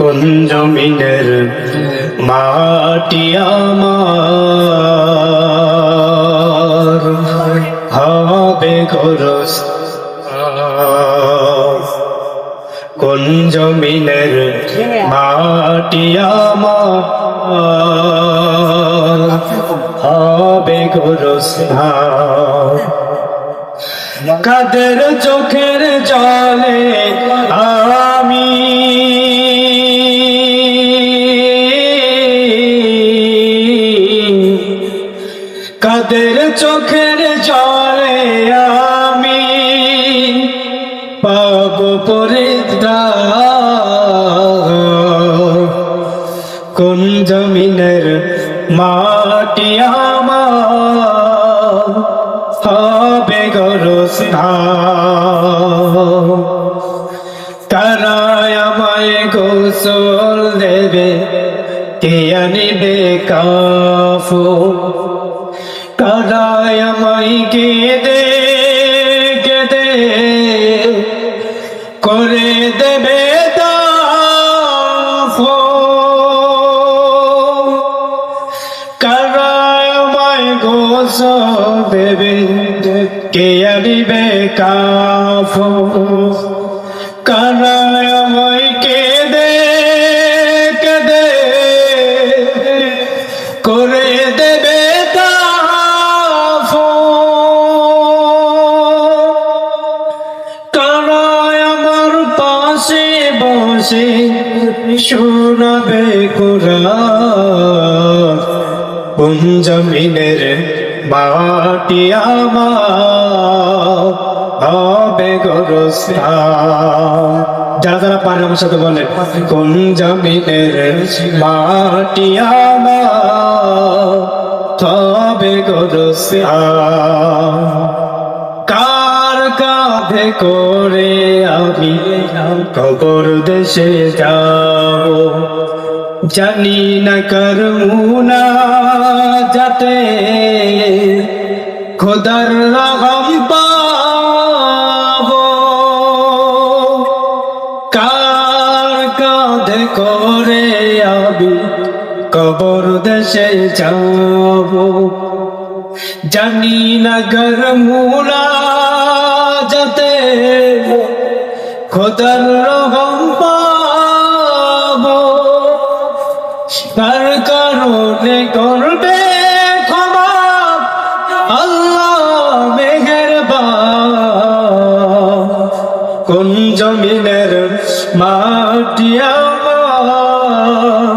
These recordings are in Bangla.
কোন জমিনের মাটি আমার হবে গোরস্থান। কোন জমিনের মাটি আমার হবে গোরস্থান। কাদের চোখের জলে আমি কাদের চোখের জলে আমি পাব পরিত্রাণ। কোন জমিনের মাটি আমার হবে গোরস্থান। কারা আমায় গোসল দেবে, কে আনিবে কাফন? কারা আমায় কেঁদে কেঁদে করে দেবে দাফন? কারা আমায় গোসল দেবে, কে আনিবে কাফন? কারা আমায় কেঁদে কেঁদে করে দেবে দাফন? কারা আমার পাশে বসে শোনাবে কোরআন? কোন জমিনের মাটি আমার হবে গোরস্থান। যারা যারা পারেন আমার সাথে বলেন, কোন জমিনের মাটি আমার হবে গোরস্থান। কার কাঁধে করে আমি কবর দেশে যাব, জানি না কার মুনাজাতে খোদার রহম পাবো। কার কাঁধে করে আমি কবর দেশে যাব, জানি না কার মুনাজাতে খোদার রহম পাবো। কার কারণে করবে ক্ষমা আল্লাহ মেহেরবান? কোন জমিনের মাটি আমার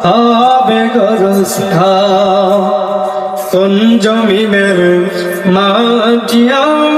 হবে গোরস্থান? কোন জমিনের মাটি আমার